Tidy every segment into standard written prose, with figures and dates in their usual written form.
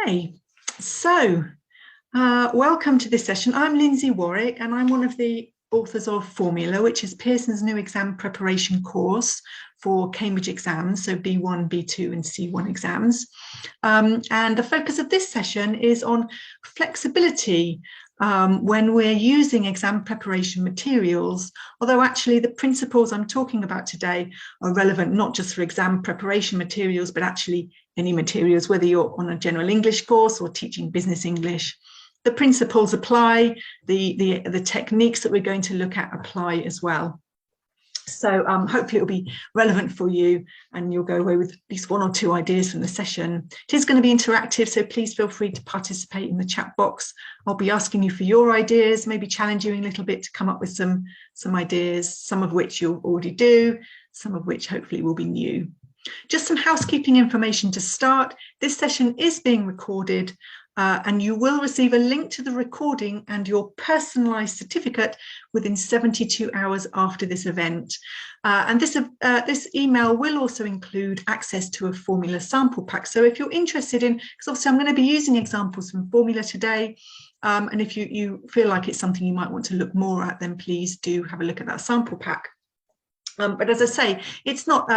Okay, so welcome to this session. I'm Lindsay Warwick and I'm one of the authors of Formula, which is Pearson's new exam preparation course for Cambridge exams, so B1, B2 and C1 exams. And the focus of this session is on flexibility when we're using exam preparation materials, although actually the principles I'm talking about today are relevant not just for exam preparation materials, but actually any materials, whether you're on a general English course or teaching business English. The principles apply, the techniques that we're going to look at apply as well. So hopefully it'll be relevant for you and you'll go away with at least one or two ideas from the session. It is going to be interactive, so please feel free to participate in the chat box. I'll be asking you for your ideas, maybe challenge you a little bit to come up with some ideas, some of which you'll already do, some of which hopefully will be new. Just some housekeeping information to start. This session is being recorded and you will receive a link to the recording and your personalised certificate within 72 hours after this event. And this email will also include access to a Formula sample pack. So if you're interested in, because obviously I'm going to be using examples from Formula today, and if you feel like it's something you might want to look more at, then please do have a look at that sample pack. But as I say, it's not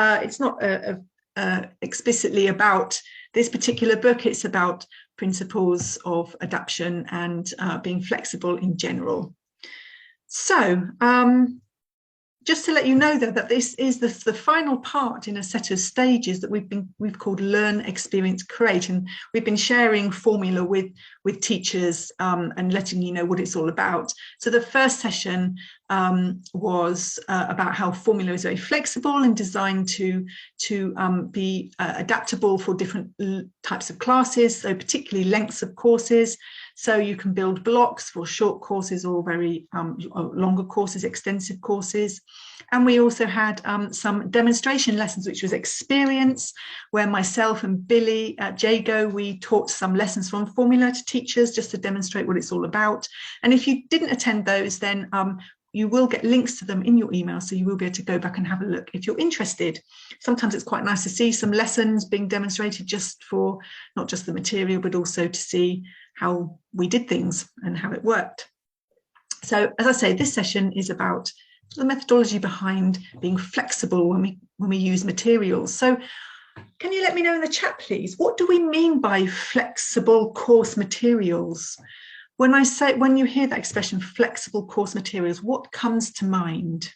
explicitly about this particular book. It's about principles of adaptation and being flexible in general. So just to let you know, though, that this is the final part in a set of stages that we've called Learn, Experience, Create, and we've been sharing Formula with teachers and letting you know what it's all about. So the first session was about how Formula is very flexible and designed to be adaptable for different types of classes, so particularly lengths of courses. So you can build blocks for short courses or very longer courses, extensive courses. And we also had some demonstration lessons, which was experience, where myself and Billy at Jago, we taught some lessons from Formula to teachers just to demonstrate what it's all about. And if you didn't attend those, then you will get links to them in your email, so you will be able to go back and have a look if you're interested. Sometimes it's quite nice to see some lessons being demonstrated just for not just the material, but also to see how we did things and how it worked. So as I say, this session is about the methodology behind being flexible when we use materials. So can you let me know in the chat, please, what do we mean by flexible course materials? When you hear that expression, flexible course materials, what comes to mind?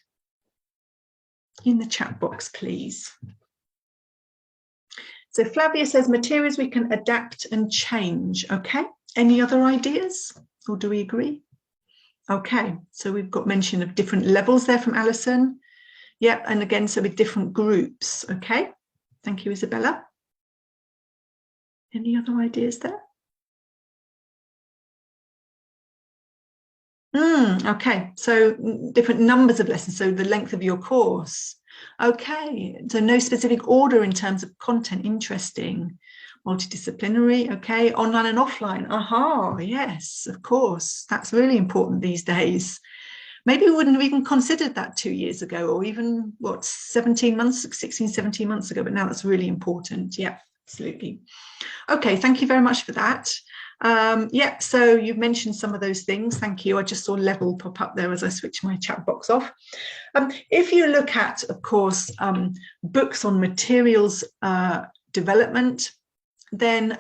In the chat box, please. So Flavia says materials we can adapt and change. Okay, any other ideas, or do we agree? Okay, so we've got mention of different levels there from Alison. Yep, and again, so with different groups. Okay, thank you, Isabella. Any other ideas there? Okay, so different numbers of lessons, so the length of your course. Okay, so no specific order in terms of content. Interesting. Multidisciplinary. Okay, online and offline. Aha, yes, of course, that's really important these days. Maybe we wouldn't have even considered that 2 years ago, or even what, 17 months 16, 17 months ago, but now that's really important. Yeah, absolutely. Okay, thank you very much for that. Yeah, so you've mentioned some of those things. Thank you. I just saw level pop up there as I switch my chat box off. If you look at, of course, books on materials development, then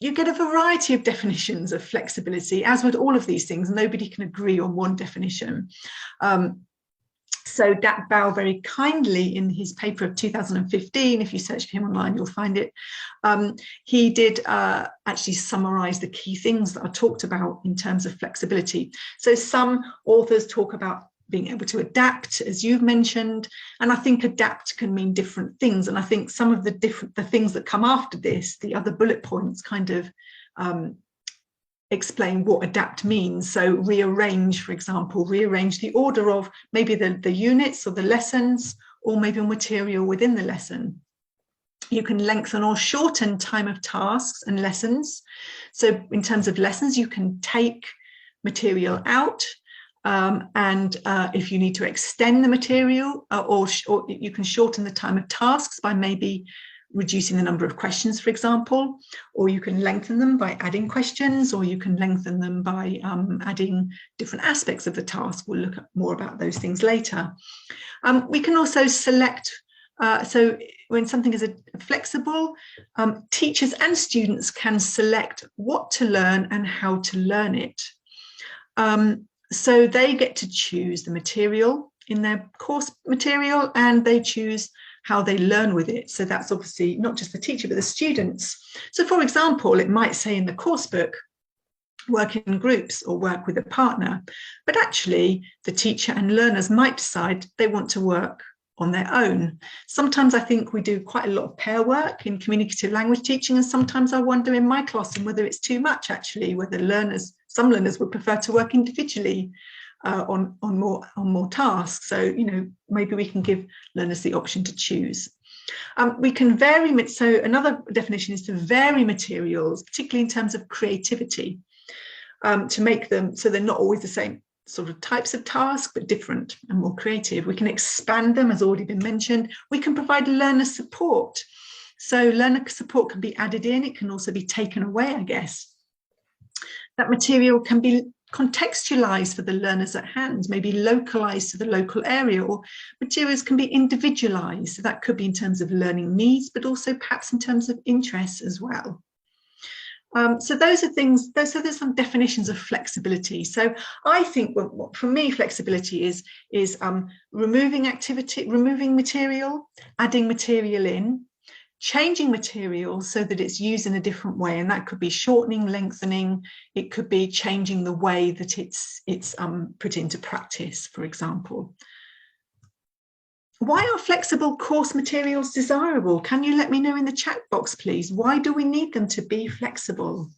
you get a variety of definitions of flexibility, as with all of these things. Nobody can agree on one definition. So Dat Bao very kindly, in his paper of 2015, if you search for him online, you'll find it. He did actually summarize the key things that are talked about in terms of flexibility. So some authors talk about being able to adapt, as you've mentioned, and I think adapt can mean different things. And I think some of the things that come after this, the other bullet points, kind of explain what adapt means. So rearrange, for example, rearrange the order of maybe the units or the lessons, or maybe material within the lesson. You can lengthen or shorten time of tasks and lessons. So in terms of lessons, you can take material out, and if you need to extend the material, or you can shorten the time of tasks by maybe reducing the number of questions, for example, or you can lengthen them by adding questions, or you can lengthen them by adding different aspects of the task. We'll look at more about those things later. We can also select, so when something is flexible, teachers and students can select what to learn and how to learn it. So they get to choose the material in their course material, and they choose how they learn with it. So that's obviously not just the teacher, but the students. So for example, it might say in the course book, work in groups or work with a partner, but actually the teacher and learners might decide they want to work on their own. Sometimes I think we do quite a lot of pair work in communicative language teaching, and sometimes I wonder in my classroom whether it's too much actually, whether some learners would prefer to work individually on more tasks. So, you know, maybe we can give learners the option to choose. We can vary, so another definition is to vary materials, particularly in terms of creativity, to make them so they're not always the same sort of types of tasks, but different and more creative. We can expand them, as already been mentioned. We can provide learner support. So learner support can be added in, it can also be taken away, I guess. That material can be contextualized for the learners at hand, maybe localized to the local area, or materials can be individualized. So that could be in terms of learning needs, but also perhaps in terms of interests as well. So those are things, there's some definitions of flexibility. So I think for me, flexibility is removing material, adding material in, changing material so that it's used in a different way, and that could be shortening, lengthening, it could be changing the way that it's put into practice, for example. Why are flexible course materials desirable? Can you let me know in the chat box, please? Why do we need them to be flexible?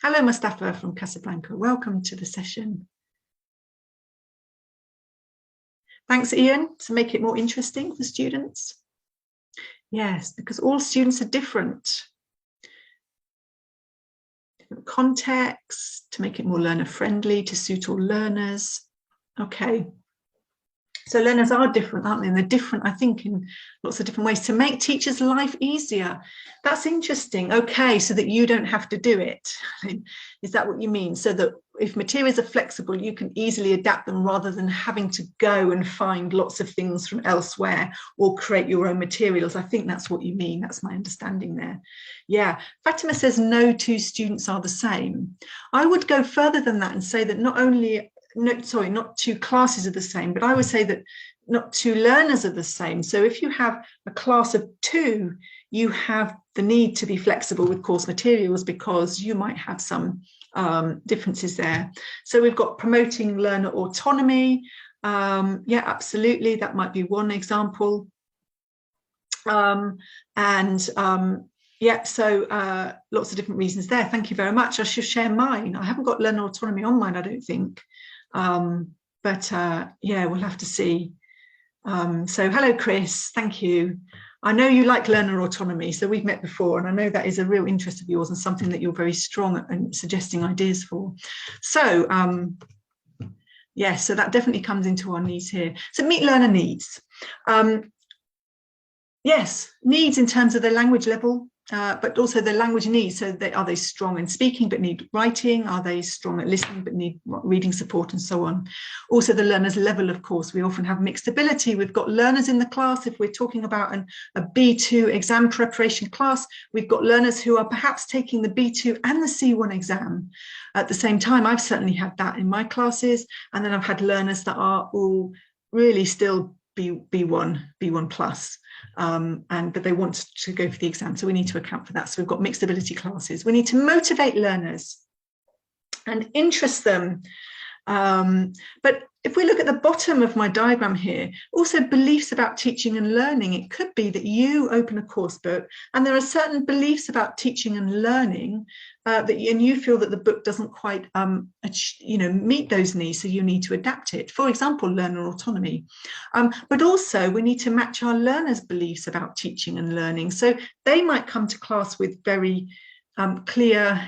Hello, Mustafa from Casablanca. Welcome to the session. Thanks, Ian, to make it more interesting for students. Yes, because all students are different. Different contexts, to make it more learner-friendly, to suit all learners. Okay. So learners are different, aren't they? And they're different, I think, in lots of different ways to make teachers' life easier. That's interesting. Okay, so that you don't have to do it. Is that what you mean? So that if materials are flexible, you can easily adapt them rather than having to go and find lots of things from elsewhere or create your own materials. I think that's what you mean. That's my understanding there. Yeah. Fatima says no two students are the same. I would go further than that and say that not two classes are the same, but I would say that not two learners are the same. So if you have a class of two, you have the need to be flexible with course materials because you might have some differences there. So we've got promoting learner autonomy. Yeah, absolutely. That might be one example. Yeah, so lots of different reasons there. Thank you very much. I should share mine. I haven't got learner autonomy on mine, I don't think. Yeah, we'll have to see. So hello, Chris. Thank you. I know you like learner autonomy, so we've met before, and I know that is a real interest of yours and something that you're very strong at and suggesting ideas for. So yes, so that definitely comes into our needs here. So meet learner needs. Yes, needs in terms of their language level, but also their language needs. So are they strong in speaking but need writing? Are they strong at listening but need reading support, and so on? Also the learner's level, of course. We often have mixed ability. We've got learners in the class, if we're talking about a B2 exam preparation class, we've got learners who are perhaps taking the B2 and the C1 exam at the same time. I've certainly had that in my classes. And then I've had learners that are all really still B1 plus. But they want to go for the exam, so we need to account for that. So we've got mixed ability classes. We need to motivate learners and interest them. But if we look at the bottom of my diagram here, also beliefs about teaching and learning. It could be that you open a course book and there are certain beliefs about teaching and learning and you feel that the book doesn't quite meet those needs, so you need to adapt it. For example, learner autonomy. But also we need to match our learners' beliefs about teaching and learning. So they might come to class with very clear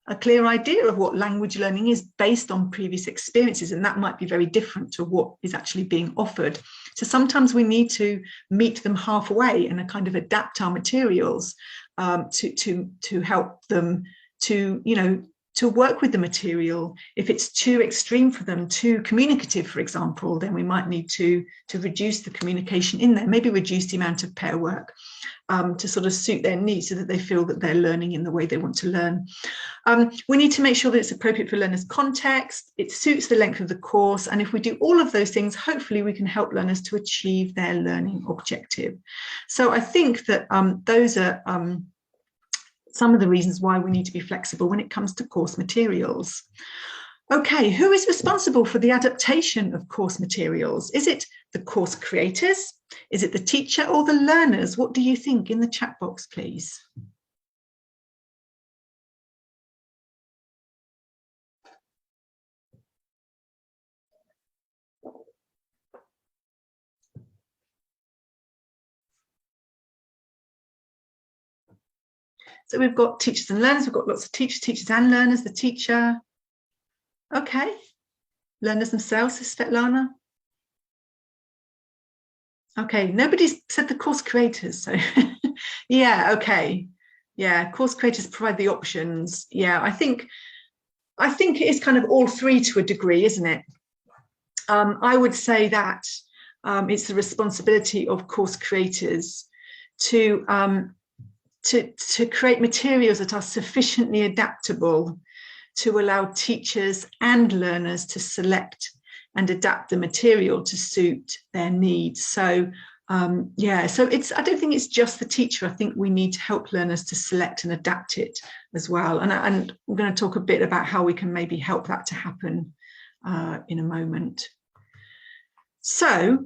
a clear idea of what language learning is based on previous experiences, and that might be very different to what is actually being offered. So sometimes we need to meet them halfway and kind of adapt our materials to help them to, you know, to work with the material. If it's too extreme for them, too communicative, for example, then we might need to reduce the communication in there, maybe reduce the amount of pair work to sort of suit their needs so that they feel that they're learning in the way they want to learn. We need to make sure that it's appropriate for learners' context, it suits the length of the course, and if we do all of those things, hopefully we can help learners to achieve their learning objective. So I think that those are some of the reasons why we need to be flexible when it comes to course materials. Okay, who is responsible for the adaptation of course materials? Is it the course creators? Is it the teacher or the learners? What do you think? In the chat box, please. So we've got teachers and learners. We've got lots of teachers and learners, the teacher. Okay. Learners themselves, Svetlana. Okay, nobody's said the course creators, so yeah, okay. Yeah, course creators provide the options. Yeah, I think it is kind of all three to a degree, isn't it? I would say that it's the responsibility of course creators to create materials that are sufficiently adaptable to allow teachers and learners to select and adapt the material to suit their needs. So yeah, so I don't think it's just the teacher. I think we need to help learners to select and adapt it as well. And we're going to talk a bit about how we can maybe help that to happen in a moment. So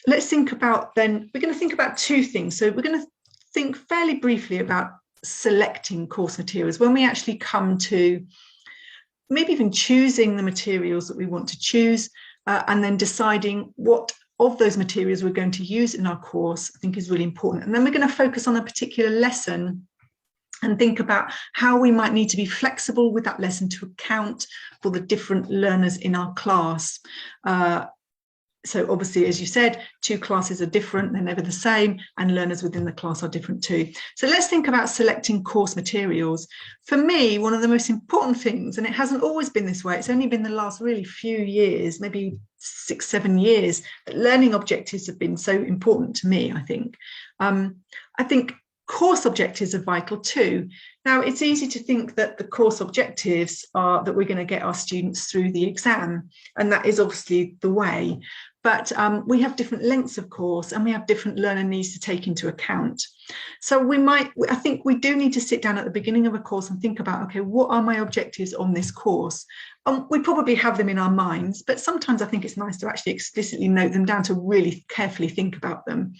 let's think about then, we're going to think about two things. So we're going to think fairly briefly about selecting course materials when we actually come to maybe even choosing the materials that we want to choose and then deciding what of those materials we're going to use in our course, I think is really important. And then we're going to focus on a particular lesson and think about how we might need to be flexible with that lesson to account for the different learners in our class. So obviously, as you said, two classes are different, they're never the same, and learners within the class are different too. So let's think about selecting course materials. For me, one of the most important things, and it hasn't always been this way, it's only been the last really few years, maybe 6-7 years, that learning objectives have been so important to me, I think. I think course objectives are vital too. Now, it's easy to think that the course objectives are that we're going to get our students through the exam, and that is obviously the way. But we have different lengths of course, and we have different learner needs to take into account. So I think we do need to sit down at the beginning of a course and think about, okay, what are my objectives on this course? We probably have them in our minds, but sometimes I think it's nice to actually explicitly note them down to really carefully think about them.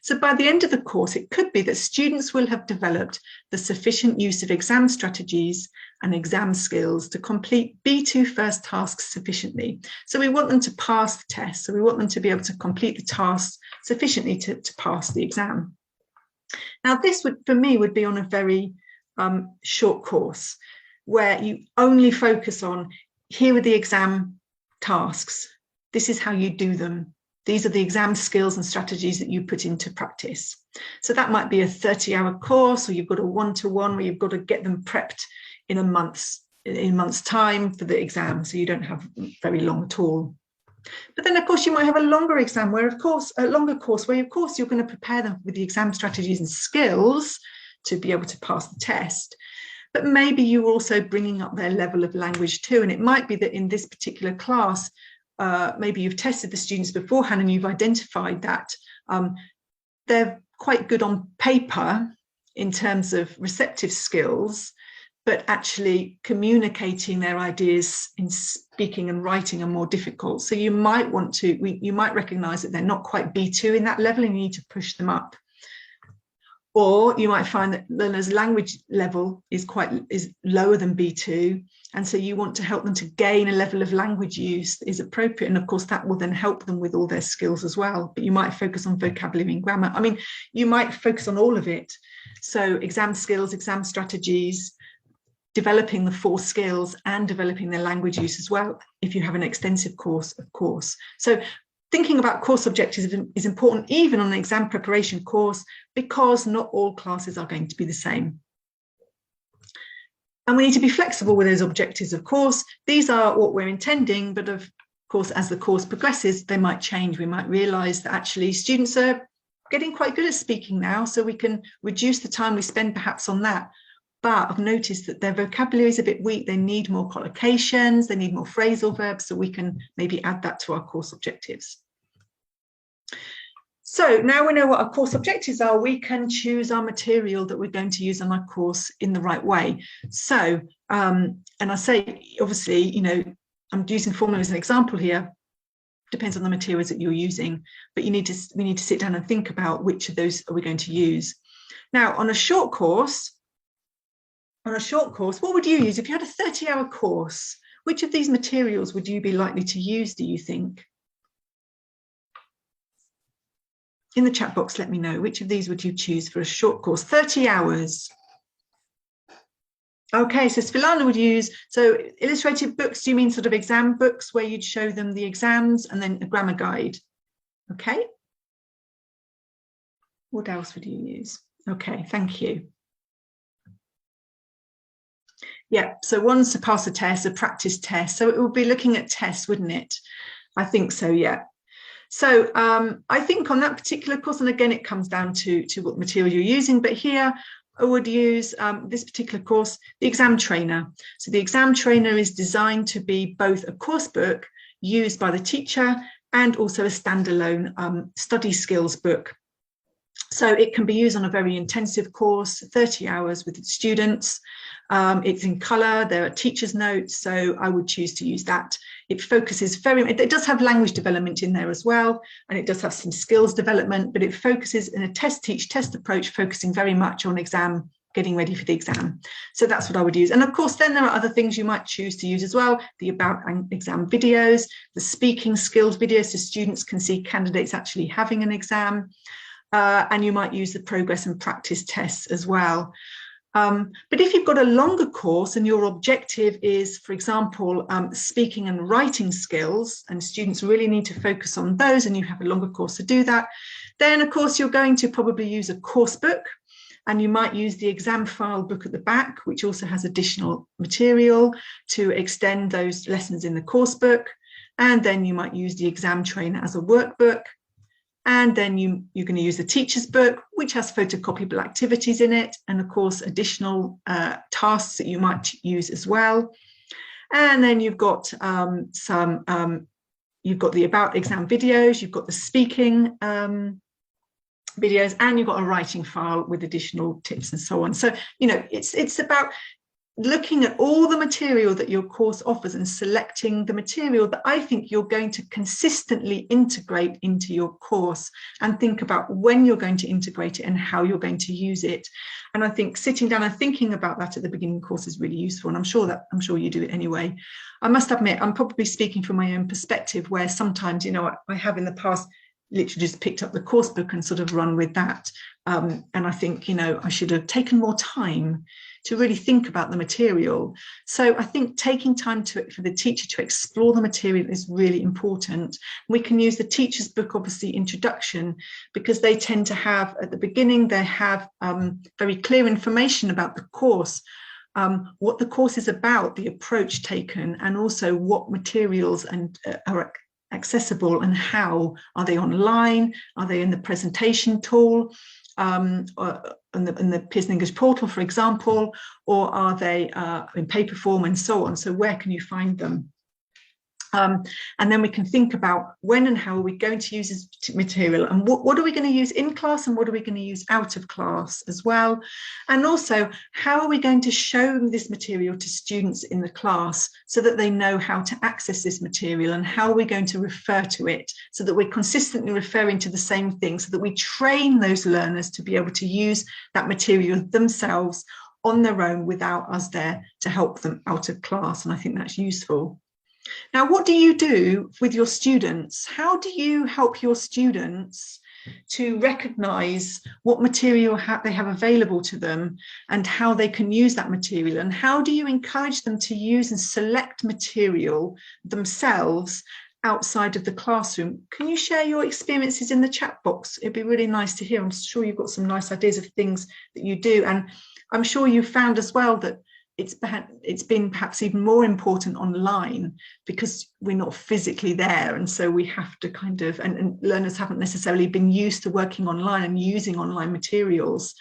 So by the end of the course, it could be that students will have developed the sufficient use of exam strategies and exam skills to complete B2 first tasks sufficiently. So we want them to pass the test. So we want them to be able to complete the tasks sufficiently to pass the exam. Now, this would, for me, would be on a very short course where you only focus on, here are the exam tasks. This is how you do them. These are the exam skills and strategies that you put into practice. So that might be a 30-hour course, or you've got a one-to-one where you've got to get them prepped in a month's time for the exam, so you don't have very long at all. But then, of course, you might have a longer exam where, of course, a longer course where, of course, you're going to prepare them with the exam strategies and skills to be able to pass the test. But maybe you're also bringing up their level of language too. And it might be that in this particular class, maybe you've tested the students beforehand and you've identified that they're quite good on paper in terms of receptive skills, but actually communicating their ideas in speaking and writing are more difficult. So you might you might recognize that they're not quite B2 in that level and you need to push them up. Or you might find that learners' language level is lower than B2. And so you want to help them to gain a level of language use that is appropriate. And of course, that will then help them with all their skills as well. But you might focus on vocabulary and grammar. I mean, you might focus on all of it. So exam skills, exam strategies, developing the 4 skills and developing their language use as well, if you have an extensive course, of course. So thinking about course objectives is important even on an exam preparation course, because not all classes are going to be the same. And we need to be flexible with those objectives, of course. These are what we're intending, but of course, as the course progresses, they might change. We might realise that actually students are getting quite good at speaking now, so we can reduce the time we spend perhaps on that. But I've noticed that their vocabulary is a bit weak. They need more collocations, they need more phrasal verbs, so we can maybe add that to our course objectives. So now we know what our course objectives are, we can choose our material that we're going to use on our course in the right way. So, and I say, obviously, you know, I'm using formula as an example here, depends on the materials that you're using, but we need to sit down and think about which of those are we going to use. Now, on a short course, what would you use if you had a 30-hour course? Which of these materials would you be likely to use, do you think? In the chat box, let me know, which of these would you choose for a short course, 30 hours? Okay, so Svilana would use, so illustrated books, do you mean sort of exam books where you'd show them the exams and then a grammar guide? Okay. What else would you use? Okay, thank you. Yeah, so one's to pass a test, a practice test. So it would be looking at tests, wouldn't it? I think so, yeah. So I think on that particular course, and again, it comes down to what material you're using, but here I would use this particular course, the exam trainer. So the exam trainer is designed to be both a course book used by the teacher and also a standalone study skills book. So it can be used on a very intensive course, 30 hours with the students. It's in colour, there are teacher's notes, so I would choose to use that. It focuses it does have language development in there as well, and it does have some skills development, but it focuses in a test approach, focusing very much on exam, getting ready for the exam. So that's what I would use. And of course, then there are other things you might choose to use as well, the about exam videos, the speaking skills videos, so students can see candidates actually having an exam. And you might use the progress and practice tests as well. But if you've got a longer course and your objective is, for example, speaking and writing skills, and students really need to focus on those, and you have a longer course to do that, then of course you're going to probably use a course book, and you might use the exam file book at the back, which also has additional material to extend those lessons in the course book. And then you might use the exam trainer as a workbook. And then you're going to use the teacher's book, which has photocopiable activities in it, and of course additional tasks that you might use as well. And then you've got you've got the about exam videos, you've got the speaking videos, and you've got a writing file with additional tips and so on. So, you know, it's about looking at all the material that your course offers and selecting the material that I think you're going to consistently integrate into your course, and think about when you're going to integrate it and how you're going to use it. And I think sitting down and thinking about that at the beginning of the course is really useful, and I'm sure you do it anyway. I must admit, I'm probably speaking from my own perspective, where sometimes, you know, I have in the past literally just picked up the course book and sort of run with that. And I think, you know, I should have taken more time to really think about the material. So I think taking time for the teacher to explore the material is really important. We can use the teacher's book, obviously, introduction, because they tend to have, at the beginning, they have very clear information about the course, what the course is about, the approach taken, and also what materials are accessible and how. Are they online? Are they in the presentation tool? In the Pearson English portal, for example, or are they in paper form, and so on. So where can you find them? And then we can think about when and how are we going to use this material, and what are we going to use in class, and what are we going to use out of class as well. And also, how are we going to show this material to students in the class so that they know how to access this material, and how are we going to refer to it so that we're consistently referring to the same thing, so that we train those learners to be able to use that material themselves on their own without us there to help them out of class. And I think that's useful. Now, what do you do with your students? How do you help your students to recognize what material they have available to them and how they can use that material, and how do you encourage them to use and select material themselves outside of the classroom. Can you share your experiences in the chat box? It'd be really nice to hear. I'm sure you've got some nice ideas of things that you do, and I'm sure you've found as well that it's been perhaps even more important online because we're not physically there, and so we have to kind of, and learners haven't necessarily been used to working online and using online materials.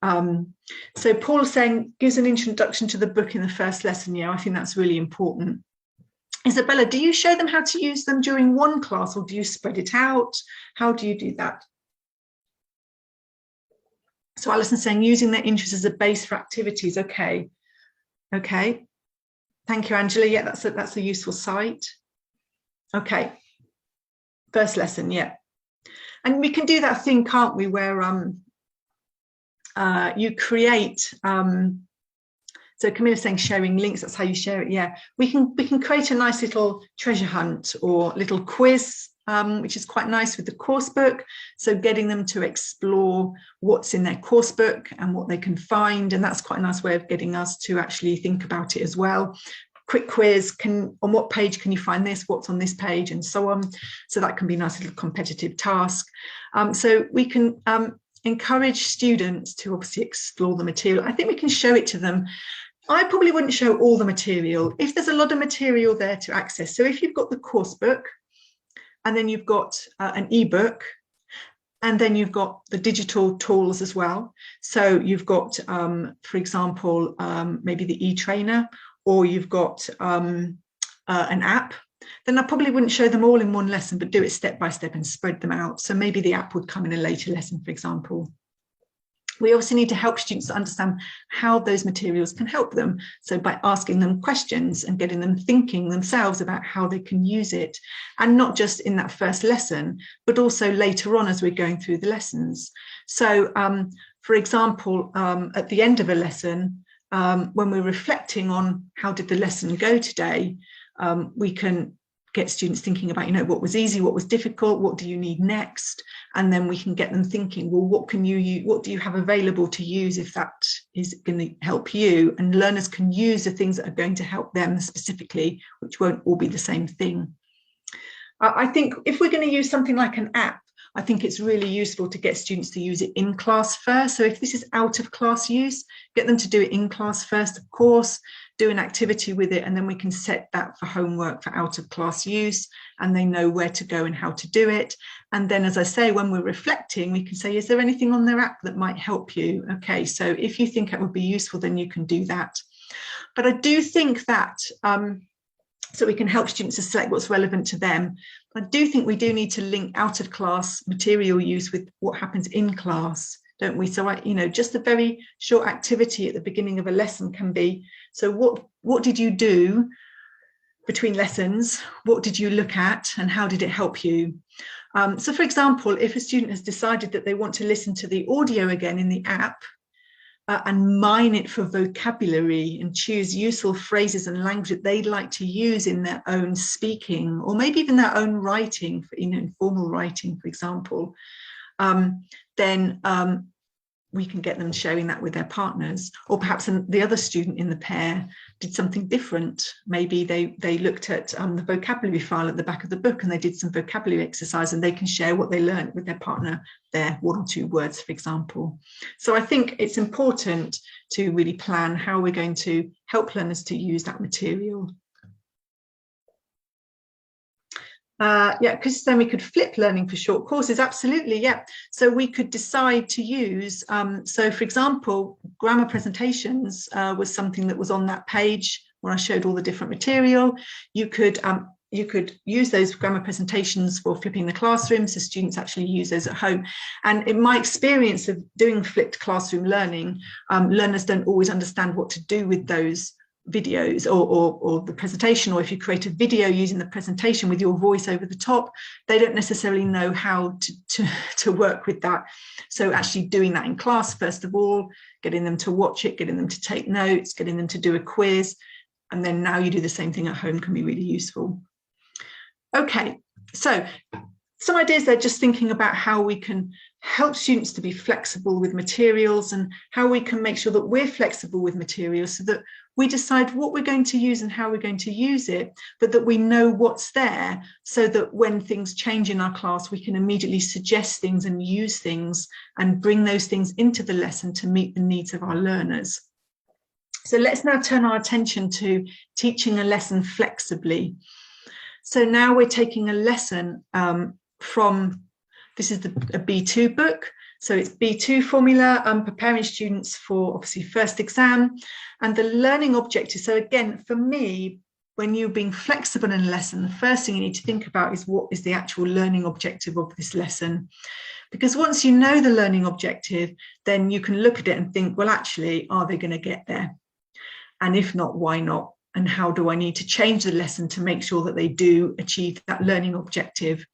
So Paul's saying gives an introduction to the book in the first lesson. Yeah, I think that's really important. Isabella, do you show them how to use them during one class, or do you spread it out? How do you do that? So Alison's saying using their interests as a base for activities. Okay. Okay, thank you, Angela. Yeah, that's a useful site. Okay, first lesson, yeah. And we can do that thing, can't we, where you create, so Camilla's saying sharing links, that's how you share it, yeah. We can create a nice little treasure hunt or little quiz, which is quite nice with the course book. So getting them to explore what's in their course book and what they can find. And that's quite a nice way of getting us to actually think about it as well. Quick quiz, on what page can you find this? What's on this page? And so on. So that can be a nice little competitive task. So we can encourage students to obviously explore the material. I think we can show it to them. I probably wouldn't show all the material if there's a lot of material there to access. So if you've got the course book, and then you've got an ebook, and then you've got the digital tools as well. So you've got, for example, maybe the e-trainer, or you've got an app. Then I probably wouldn't show them all in one lesson, but do it step by step and spread them out. So maybe the app would come in a later lesson, for example. We also need to help students to understand how those materials can help them. So by asking them questions and getting them thinking themselves about how they can use it, and not just in that first lesson, but also later on as we're going through the lessons. So for example, at the end of a lesson, when we're reflecting on how did the lesson go today, we can get students thinking about, what was easy, what was difficult, what do you need next? And then we can get them thinking, well, what do you have available to use if that is going to help you? And learners can use the things that are going to help them specifically, which won't all be the same thing. I think if we're going to use something like an app, I think it's really useful to get students to use it in class first. So if this is out of class use, get them to do it in class first, of course, do an activity with it, and then we can set that for homework for out of class use, and they know where to go and how to do it. And then, as I say, when we're reflecting, we can say, is there anything on their app that might help you? Okay, so if you think it would be useful, then you can do that. But I do think that, so we can help students to select what's relevant to them. I do think we do need to link out of class material use with what happens in class, don't we? So just a very short activity at the beginning of a lesson can be, so what did you do between lessons? What did you look at, and how did it help you? So for example, if a student has decided that they want to listen to the audio again in the app, and mine it for vocabulary and choose useful phrases and language that they'd like to use in their own speaking, or maybe even their own writing, informal writing, for example, then we can get them sharing that with their partners. Or perhaps the other student in the pair did something different. Maybe they looked at the vocabulary file at the back of the book and they did some vocabulary exercise, and they can share what they learned with their partner, their 1 or 2 words, for example. So I think it's important to really plan how we're going to help learners to use that material. Yeah, because then we could flip learning for short courses. Absolutely, yeah. So we could decide to use, so for example, grammar presentations was something that was on that page where I showed all the different material. You could use those grammar presentations for flipping the classroom, so students actually use those at home. And in my experience of doing flipped classroom learning, learners don't always understand what to do with those videos or the presentation, or if you create a video using the presentation with your voice over the top, they don't necessarily know how to work with that. So actually doing that in class, first of all, getting them to watch it, getting them to take notes, getting them to do a quiz, and then now you do the same thing at home can be really useful. Okay, so some ideas there, just thinking about how we can help students to be flexible with materials and how we can make sure that we're flexible with materials so that we decide what we're going to use and how we're going to use it, but that we know what's there so that when things change in our class, we can immediately suggest things and use things and bring those things into the lesson to meet the needs of our learners. So let's now turn our attention to teaching a lesson flexibly. So now we're taking a lesson from, this is a B2 book. So it's B2 formula, preparing students for obviously first exam, and the learning objective. So again, for me, when you're being flexible in a lesson, the first thing you need to think about is what is the actual learning objective of this lesson. Because once you know the learning objective, then you can look at it and think, well, actually, are they going to get there? And if not, why not? And how do I need to change the lesson to make sure that they do achieve that learning objective?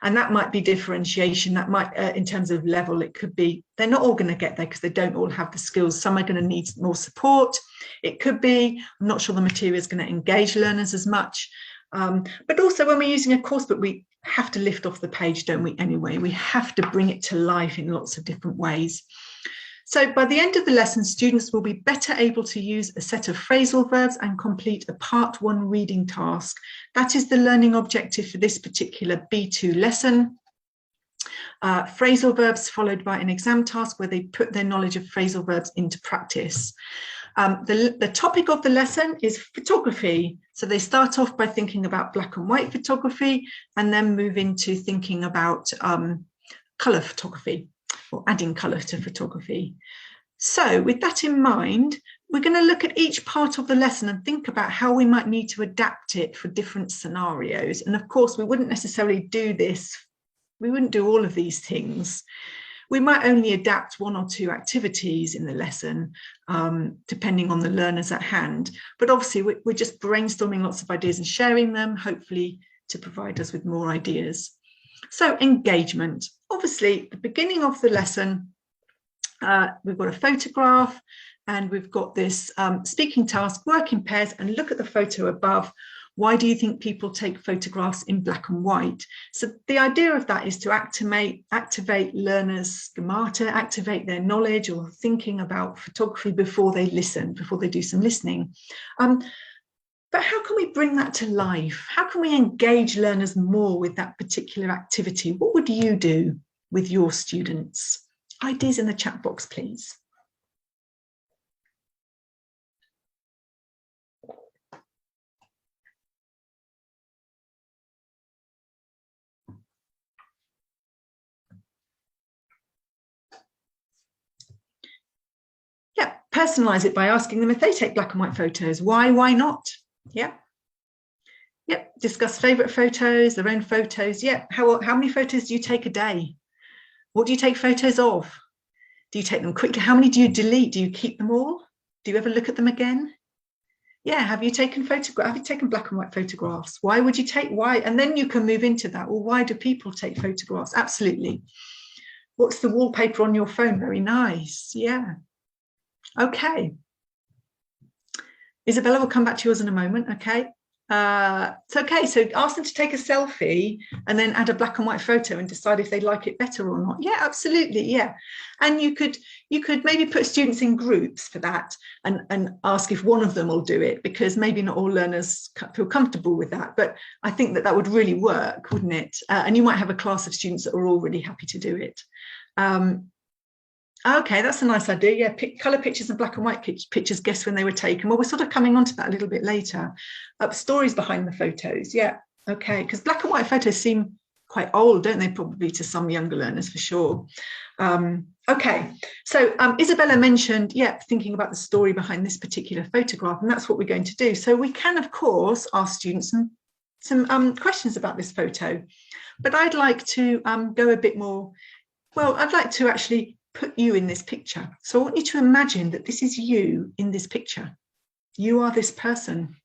And that might be differentiation. That might, in terms of level, it could be they're not all going to get there because they don't all have the skills. Some are going to need more support. It could be, I'm not sure the material is going to engage learners as much. But also when we're using a course book, we have to lift off the page, don't we, anyway? We have to bring it to life in lots of different ways. So by the end of the lesson, students will be better able to use a set of phrasal verbs and complete a part 1 reading task. That is the learning objective for this particular B2 lesson. Phrasal verbs followed by an exam task where they put their knowledge of phrasal verbs into practice. The topic of the lesson is photography. So they start off by thinking about black and white photography and then move into thinking about colour photography, or adding colour to photography. So with that in mind, we're going to look at each part of the lesson and think about how we might need to adapt it for different scenarios. And of course, we wouldn't necessarily do this. We wouldn't do all of these things. We might only adapt 1 or 2 activities in the lesson, depending on the learners at hand. But obviously, we're just brainstorming lots of ideas and sharing them, hopefully to provide us with more ideas. So engagement. Obviously, at the beginning of the lesson, we've got a photograph and we've got this speaking task, work in pairs and look at the photo above. Why do you think people take photographs in black and white? So the idea of that is to activate learners' schemata, activate their knowledge or thinking about photography before they listen, before they do some listening. But how can we bring that to life? How can we engage learners more with that particular activity? What would you do with your students? Ideas in the chat box, please. Yeah, personalize it by asking them if they take black and white photos. Why not? Yeah. Yep, discuss favourite photos, their own photos. Yeah, how many photos do you take a day? What do you take photos of? Do you take them quickly? How many do you delete? Do you keep them all? Do you ever look at them again? Yeah, have you taken black and white photographs? Why would you take, why? And then you can move into that. Well, why do people take photographs? Absolutely. What's the wallpaper on your phone? Very nice. Yeah. Okay. Isabella will come back to yours in a moment. Okay. So ask them to take a selfie and then add a black and white photo and decide if they like it better or not. Yeah, absolutely. Yeah. And you could maybe put students in groups for that and ask if one of them will do it, because maybe not all learners feel comfortable with that, but I think that would really work, wouldn't it? And you might have a class of students that are all really happy to do it. Okay, that's a nice idea. Yeah, colour pictures and black and white pictures, guess when they were taken. Well, we're sort of coming on to that a little bit later. Stories behind the photos. Yeah, okay, because black and white photos seem quite old, don't they? Probably to some younger learners, for sure. Okay, so Isabella mentioned, yeah, thinking about the story behind this particular photograph, and that's what we're going to do. So we can, of course, ask students some questions about this photo, but I'd like to go a bit more, well, I'd like to actually put you in this picture. So I want you to imagine that this is you in this picture. You are this person.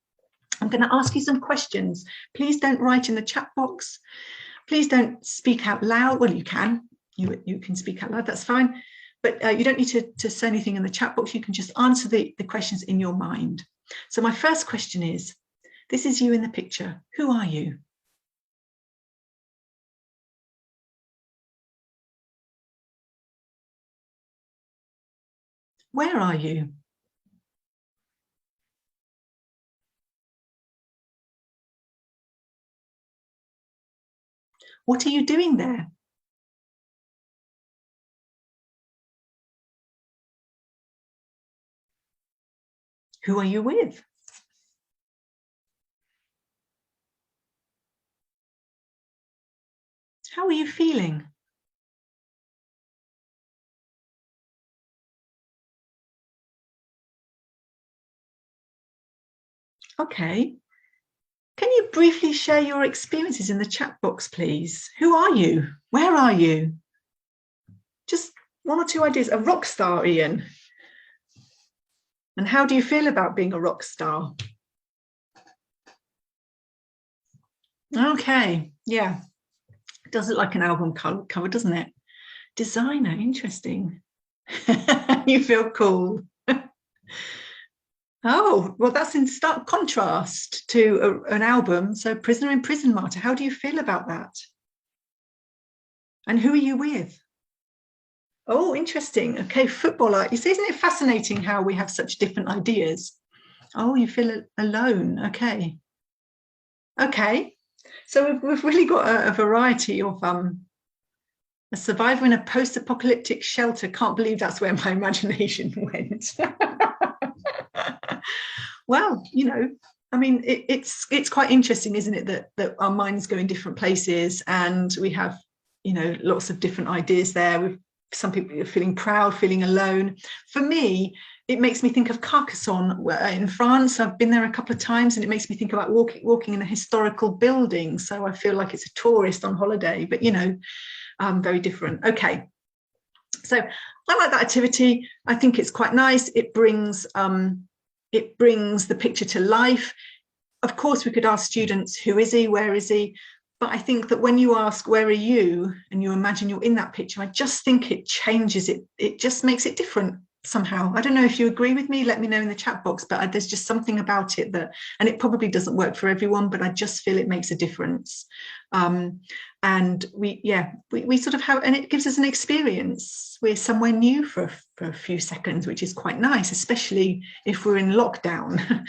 I'm going to ask you some questions. Please don't write in the chat box. Please don't speak out loud. Well, you can. You can speak out loud, that's fine. But you don't need to say anything in the chat box. You can just answer the questions in your mind. So my first question is, this is you in the picture. Who are you? Where are you? What are you doing there? Who are you with? How are you feeling? Okay. Can you briefly share your experiences in the chat box, please? Who are you? Where are you? Just one or two ideas. A rock star, Ian. And how do you feel about being a rock star? Okay, yeah. It does look like an album cover, doesn't it? Designer, interesting. You feel cool. Oh, well, that's in stark contrast to an album. So Prisoner in Prison, Marta, how do you feel about that? And who are you with? Oh, interesting. Okay, footballer. You see, isn't it fascinating how we have such different ideas? Oh, you feel alone. Okay. Okay. So we've really got a variety of a survivor in a post-apocalyptic shelter. Can't believe that's where my imagination went. Well, you know, I mean, it's quite interesting, isn't it, that our minds go in different places, and we have, you know, lots of different ideas there. With some people feeling proud, feeling alone. For me, it makes me think of Carcassonne in France. I've been there a couple of times, and it makes me think about walking in a historical building. So I feel like it's a tourist on holiday, but, you know, very different. Okay. So I like that activity. I think it's quite nice. It brings the picture to life. Of course, we could ask students, who is he? Where is he? But I think that when you ask, where are you? And you imagine you're in that picture, I just think it changes it. It just makes it different somehow. I don't know if you agree with me, let me know in the chat box, but there's just something about it that, and it probably doesn't work for everyone, but I just feel it makes a difference. And we sort of have, and it gives us an experience. We're somewhere new for a few seconds, which is quite nice, especially if we're in lockdown.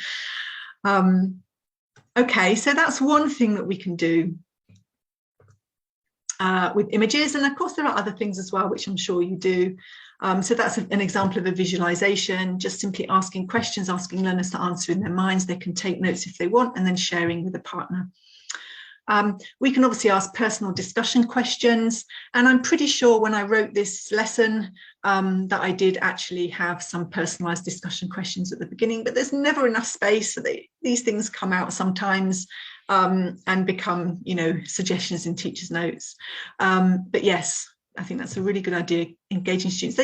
Okay, so that's one thing that we can do with images. And of course, there are other things as well, which I'm sure you do. So that's an example of a visualization, just simply asking questions, asking learners to answer in their minds. They can take notes if they want, and then sharing with a partner. We can obviously ask personal discussion questions, and I'm pretty sure when I wrote this lesson that I did actually have some personalized discussion questions at the beginning, but there's never enough space, so these things come out sometimes and become, you know, suggestions in teachers' notes. But yes, I think that's a really good idea, engaging students.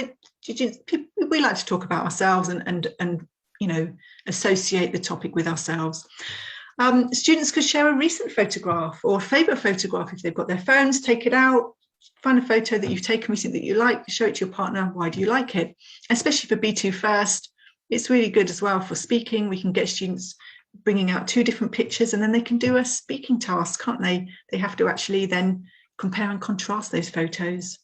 We like to talk about ourselves and you know, associate the topic with ourselves. Students could share a recent photograph or a favourite photograph if they've got their phones. Take it out, find a photo that you've taken recently that you like, show it to your partner. Why do you like it? Especially for B2 First, it's really good as well for speaking. We can get students bringing out 2 different pictures, and then they can do a speaking task, can't they? They have to actually then compare and contrast those photos.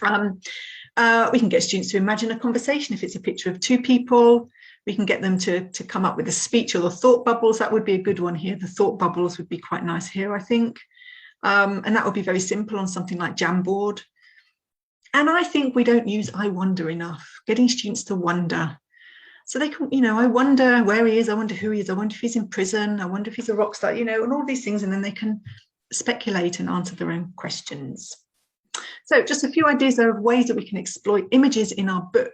We can get students to imagine a conversation if it's a picture of 2 people. We can get them to come up with a speech or the thought bubbles. That would be a good one here. The thought bubbles would be quite nice here, I think. And that would be very simple on something like Jamboard. And I think we don't use I wonder enough, getting students to wonder. So they can, you know, I wonder where he is, I wonder who he is, I wonder if he's in prison, I wonder if he's a rock star, you know, and all these things, and then they can speculate and answer their own questions. So just a few ideas of ways that we can exploit images in our book.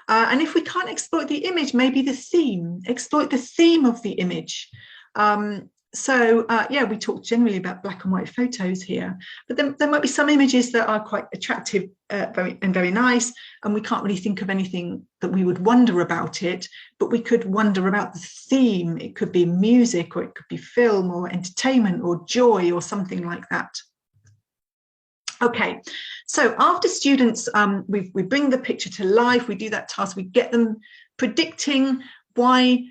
And if we can't exploit the image, maybe the theme, exploit the theme of the image. Yeah, we talk generally about black and white photos here, but there might be some images that are quite attractive very nice, and we can't really think of anything that we would wonder about it, but we could wonder about the theme. It could be music, or it could be film, or entertainment, or joy, or something like that. Okay, so after students, we bring the picture to life, we do that task, we get them predicting why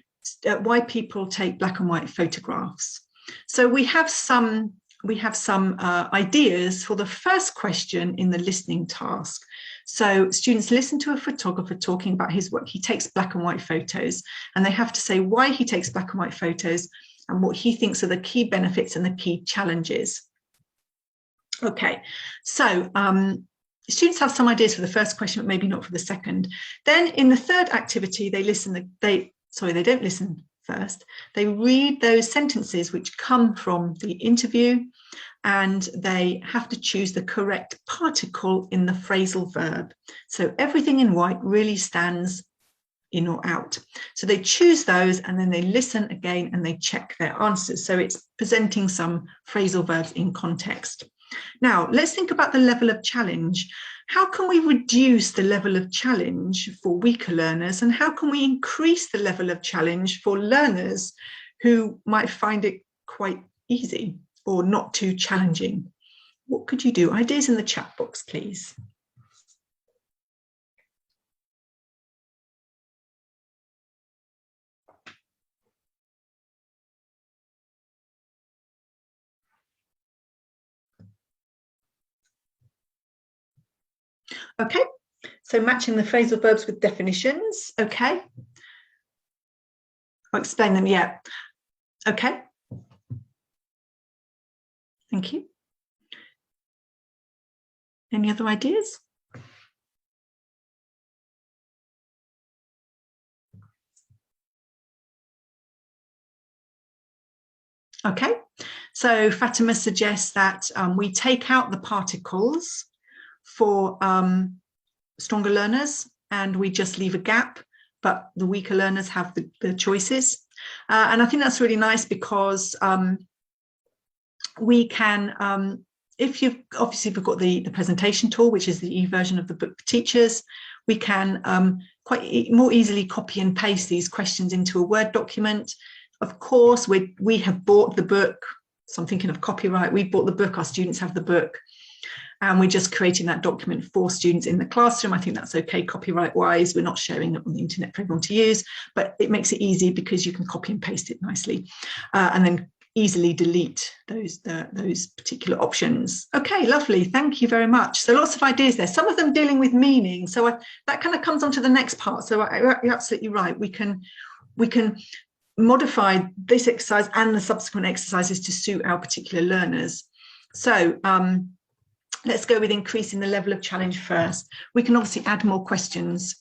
people take black and white photographs. So we have some ideas for the first question in the listening task. So students listen to a photographer talking about his work. He takes black and white photos, and they have to say why he takes black and white photos and what he thinks are the key benefits and the key challenges. Okay, so students have some ideas for the first question, but maybe not for the second. Then in the third activity, they don't listen first. They read those sentences which come from the interview, and they have to choose the correct particle in the phrasal verb. So everything in white really stands in or out. So they choose those, and then they listen again and they check their answers. So it's presenting some phrasal verbs in context. Now, let's think about the level of challenge. How can we reduce the level of challenge for weaker learners, and how can we increase the level of challenge for learners who might find it quite easy or not too challenging? What could you do? Ideas in the chat box, please. Okay, so matching the phrasal verbs with definitions. Okay, I'll explain them. Yeah. Okay. Thank you. Any other ideas? Okay, so Fatima suggests that we take out the particles for stronger learners, and we just leave a gap, but the weaker learners have the choices. And I think that's really nice, because we can, if we've got the presentation tool, which is the e-version of the book for teachers, we can quite more easily copy and paste these questions into a Word document. Of course, we have bought the book, so I'm thinking of copyright. We bought the book, our students have the book, and we're just creating that document for students in the classroom. I think that's okay copyright-wise. We're not sharing it on the internet for everyone to use, but it makes it easy because you can copy and paste it nicely, and then easily delete those particular options. Okay, lovely. Thank you very much. So lots of ideas there, some of them dealing with meaning. So that kind of comes on to the next part. So you're absolutely right. We can modify this exercise and the subsequent exercises to suit our particular learners. So let's go with increasing the level of challenge first. We can obviously add more questions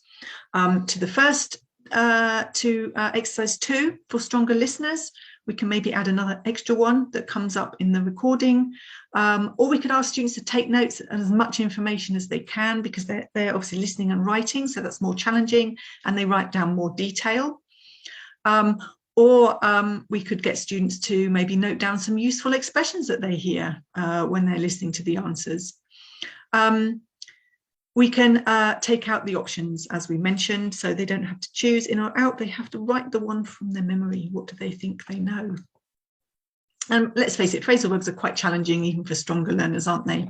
to the first, to exercise 2 for stronger listeners. We can maybe add another extra one that comes up in the recording, or we could ask students to take notes and as much information as they can, because they're obviously listening and writing, so that's more challenging, and they write down more detail. Or we could get students to maybe note down some useful expressions that they hear when they're listening to the answers. We can take out the options, as we mentioned, so they don't have to choose in or out. They have to write the one from their memory. What do they think they know? And let's face it, phrasal verbs are quite challenging even for stronger learners, aren't they?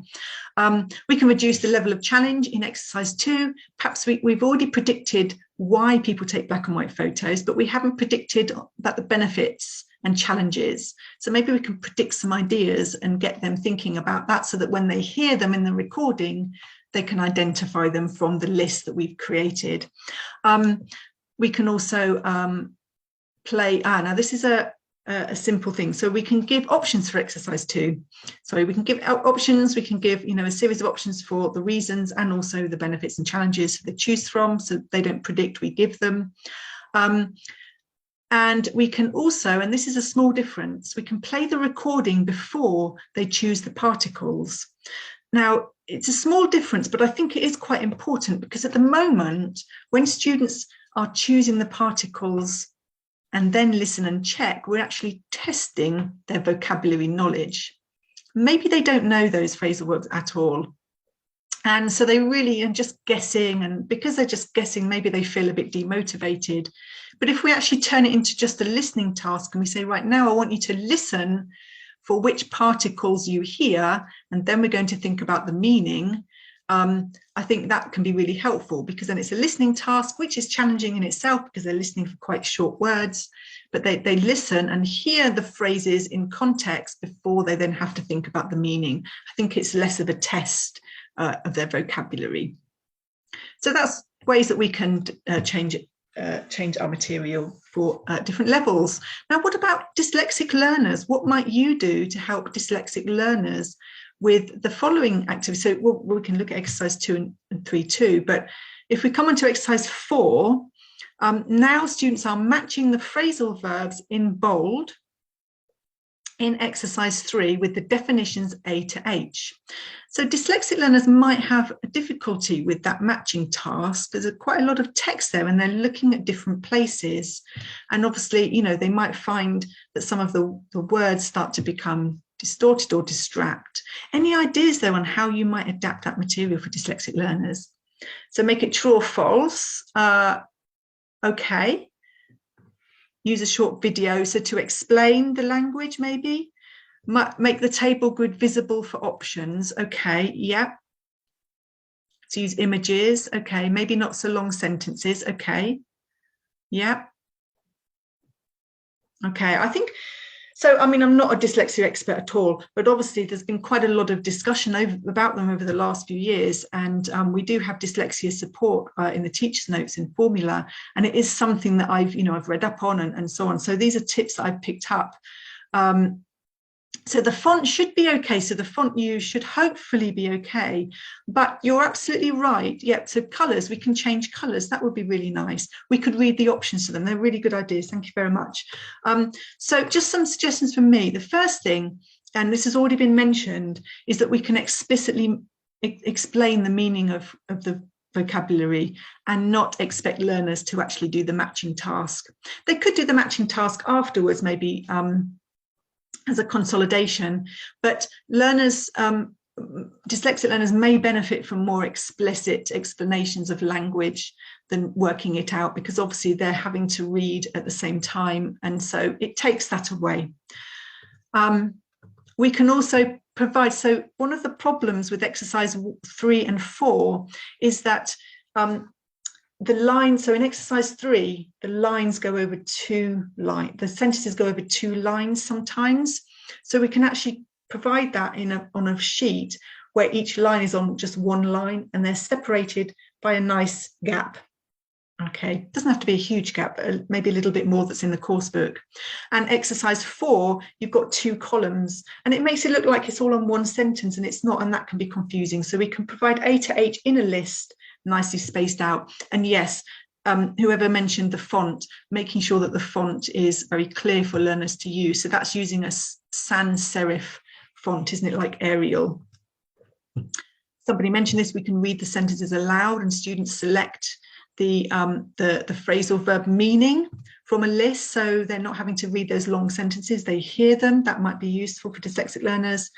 We can reduce the level of challenge in exercise 2. Perhaps we've already predicted why people take black and white photos, but we haven't predicted about the benefits and challenges. So maybe we can predict some ideas and get them thinking about that, so that when they hear them in the recording, they can identify them from the list that we've created. We can also play, now this is a simple thing. So we can give options for exercise 2. So we can give options, we can give, a series of options for the reasons and also the benefits and challenges they choose from, so they don't predict, we give them. And we can also, and this is a small difference, we can play the recording before they choose the particles. Now, it's a small difference, but I think it is quite important, because at the moment, when students are choosing the particles and then listen and check, we're actually testing their vocabulary knowledge. Maybe they don't know those phrasal verbs at all. And so they really are just guessing, and because they're just guessing, maybe they feel a bit demotivated. But if we actually turn it into just a listening task, and we say, right now, I want you to listen for which particles you hear, and then we're going to think about the meaning, I think that can be really helpful, because then it's a listening task, which is challenging in itself because they're listening for quite short words, but they listen and hear the phrases in context before they then have to think about the meaning. I think it's less of a test of their vocabulary. So that's ways that we can change our material for different levels. Now, what about dyslexic learners? What might you do to help dyslexic learners with the following activities? So we can look at exercise 2 and 3 too, but if we come on to exercise 4, now students are matching the phrasal verbs in bold in exercise 3 with the definitions A to H. So dyslexic learners might have a difficulty with that matching task. There's quite a lot of text there and they're looking at different places. And obviously, you know, they might find that some of the words start to become distorted or distract. Any ideas though on how you might adapt that material for dyslexic learners? So make it true or false. Okay. Use a short video, so to explain the language, maybe. Make the table grid visible for options. Okay, yeah. So use images. Okay, maybe not so long sentences. Okay, yeah. Okay, I think, so I mean, I'm not a dyslexia expert at all, but obviously there's been quite a lot of discussion about them over the last few years. And we do have dyslexia support in the teacher's notes in formula. And it is something that I've read up on and so on. So these are tips that I've picked up. So the font should be okay. So the font use should hopefully be okay, but you're absolutely right. Yep. So colors, we can change colors. That would be really nice. We could read the options to them. They're really good ideas. Thank you very much. So just some suggestions from me. The first thing, and this has already been mentioned, is that we can explicitly explain the meaning of the vocabulary and not expect learners to actually do the matching task. They could do the matching task afterwards, maybe, as a consolidation, but learners, dyslexic learners may benefit from more explicit explanations of language than working it out, because obviously they're having to read at the same time, and so it takes that away. We can also provide, so one of the problems with exercise 3 and 4 is that the lines, so in exercise 3, the lines go over 2 lines, the sentences go over 2 lines sometimes. So we can actually provide that on a sheet where each line is on just 1 line and they're separated by a nice gap. Okay, doesn't have to be a huge gap, but maybe a little bit more that's in the course book. And exercise 4, you've got 2 columns and it makes it look like it's all on 1 sentence, and it's not, and that can be confusing. So we can provide A to H in a list, nicely spaced out. And yes, whoever mentioned the font, making sure that the font is very clear for learners to use. So that's using a sans serif font, isn't it, like Arial? Somebody mentioned this, we can read the sentences aloud and students select the phrasal verb meaning from a list, so they're not having to read those long sentences, they hear them. That might be useful for dyslexic learners.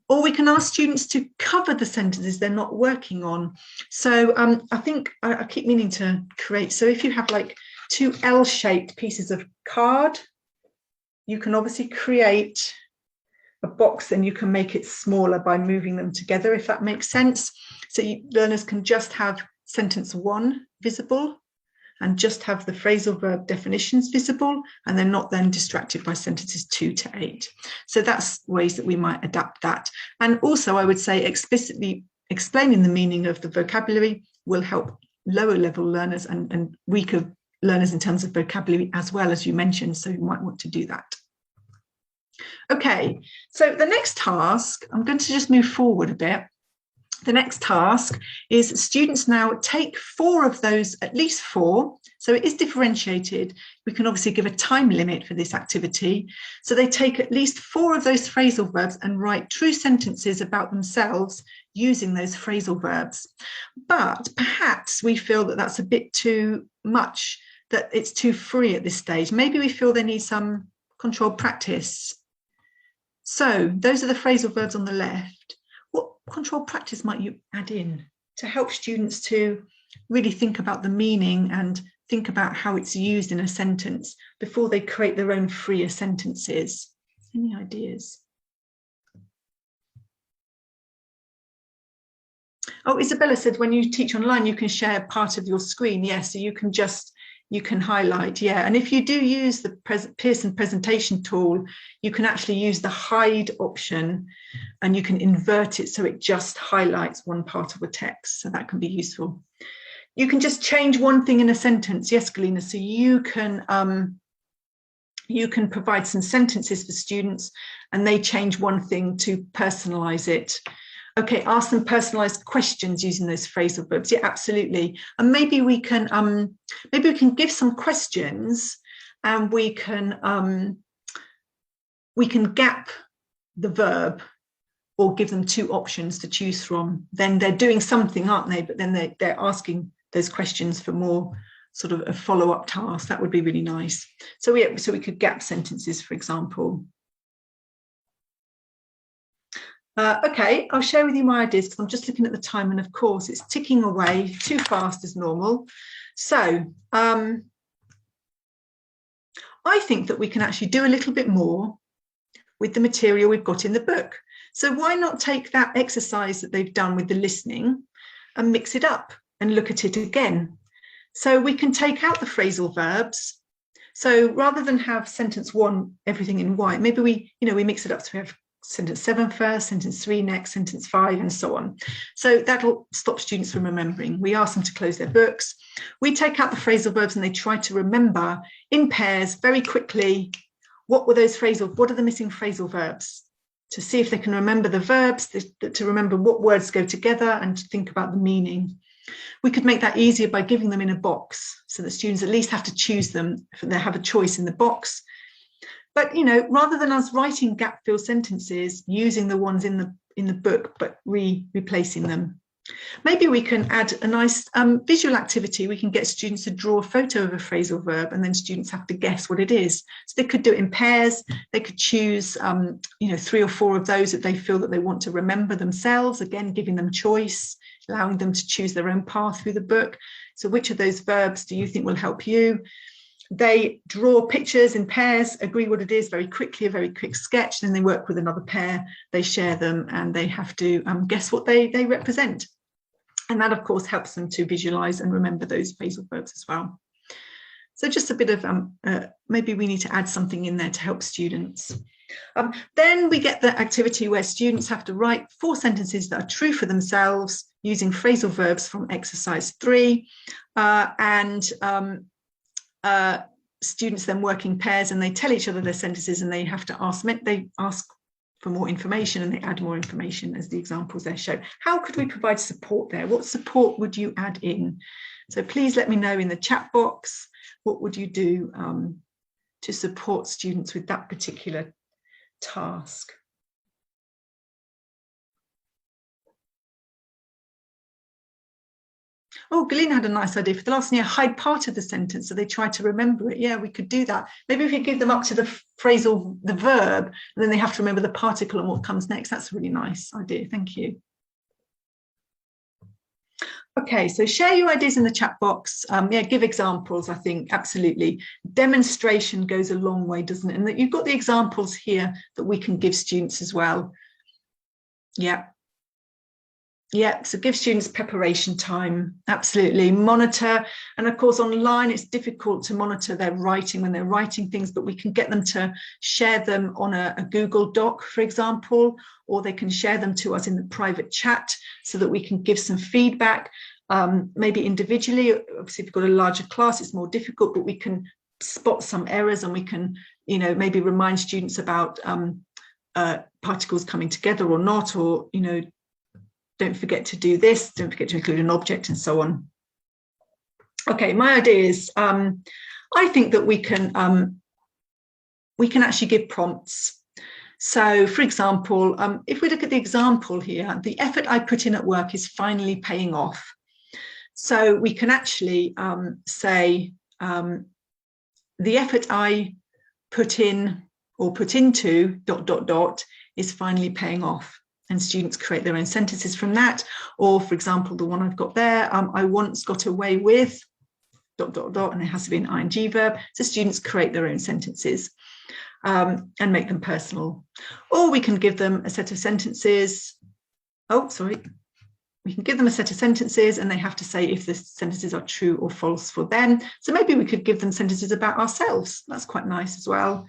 Or we can ask students to cover the sentences they're not working on. So I think I keep meaning to create, so if you have like 2 L-shaped pieces of card, you can obviously create a box and you can make it smaller by moving them together, if that makes sense. So learners can just have sentence 1 visible and just have the phrasal verb definitions visible, and they're not then distracted by sentences 2 to 8. So that's ways that we might adapt that. And also I would say explicitly explaining the meaning of the vocabulary will help lower level learners and weaker learners in terms of vocabulary as well, as you mentioned, so you might want to do that. Okay, so the next task, I'm going to just move forward a bit. The next task is students now take 4 of those, at least 4. So it is differentiated. We can obviously give a time limit for this activity. So they take at least 4 of those phrasal verbs and write true sentences about themselves using those phrasal verbs. But perhaps we feel that that's a bit too much, that it's too free at this stage. Maybe we feel they need some controlled practice. So those are the phrasal verbs on the left. What controlled practice might you add in to help students to really think about the meaning and think about how it's used in a sentence before they create their own freer sentences? Any ideas? Oh, Isabella said when you teach online, you can share part of your screen. Yes, so you can just, You can highlight, yeah. And if you do use the Pearson presentation tool, you can actually use the hide option and you can invert it so it just highlights one part of a text. So that can be useful. You can just change one thing in a sentence. Yes, Galina, so you can provide some sentences for students and they change one thing to personalize it. Okay, ask them personalized questions using those phrasal verbs. Yeah, absolutely. And maybe we can give some questions and we can gap the verb or give them two options to choose from. Then they're doing something, aren't they? But then they're asking those questions for more sort of a follow-up task. That would be really nice. So we could gap sentences, for example. Okay, I'll share with you my ideas because I'm just looking at the time and of course it's ticking away too fast as normal. So I think that we can actually do a little bit more with the material we've got in the book. So why not take that exercise that they've done with the listening and mix it up and look at it again. So we can take out the phrasal verbs. So rather than have sentence 1, everything in white, maybe we mix it up. So we have sentence 7 first, sentence 3 next, sentence 5, and so on. So that'll stop students from remembering. We ask them to close their books. We take out the phrasal verbs and they try to remember in pairs very quickly what are the missing phrasal verbs, to see if they can remember the verbs, to remember what words go together and to think about the meaning. We could make that easier by giving them in a box so that students at least have to choose them, they have a choice in the box. But, rather than us writing gap-fill sentences, using the ones in the book, but replacing them. Maybe we can add a nice visual activity. We can get students to draw a photo of a phrasal verb and then students have to guess what it is. So they could do it in pairs. They could choose, 3 or 4 of those that they feel that they want to remember themselves, again, giving them choice, allowing them to choose their own path through the book. So which of those verbs do you think will help you? They draw pictures in pairs, agree what it is very quickly, a very quick sketch, then they work with another pair, they share them, and they have to guess what they represent. And that, of course, helps them to visualize and remember those phrasal verbs as well. So just a bit of, maybe we need to add something in there to help students. Then we get the activity where students have to write 4 sentences that are true for themselves using phrasal verbs from exercise 3. Students then work in pairs and they tell each other their sentences and they have to ask for more information and they add more information as the examples there show. How could we provide support there? What support would you add in? So please let me know in the chat box, what would you do to support students with that particular task? Oh, Galina had a nice idea for the last year, hide part of the sentence so they try to remember it. Yeah, we could do that. Maybe if we give them up to the phrasal, the verb, and then they have to remember the particle and what comes next. That's a really nice idea. Thank you. Okay, so share your ideas in the chat box. Give examples, I think, absolutely. Demonstration goes a long way, doesn't it? And that you've got the examples here that we can give students as well. Yeah, so give students preparation time, absolutely. Monitor, and of course online it's difficult to monitor their writing when they're writing things, but we can get them to share them on a Google Doc, for example, or they can share them to us in the private chat so that we can give some feedback, maybe individually. Obviously, if you've got a larger class, it's more difficult, but we can spot some errors and we can, maybe remind students about particles coming together or not, or, don't forget to do this, don't forget to include an object and so on. Okay, my idea is, I think that we can actually give prompts. So for example, if we look at the example here, the effort I put in at work is finally paying off. So we can actually say, the effort I put in or put into ... is finally paying off. And students create their own sentences from that. Or for example, the one I've got there, I once got away with ... and it has to be an ing verb. So students create their own sentences and make them personal. Or we can give them a set of sentences. Oh, sorry. we can give them a set of sentences and they have to say if the sentences are true or false for them. So maybe we could give them sentences about ourselves. That's quite nice as well,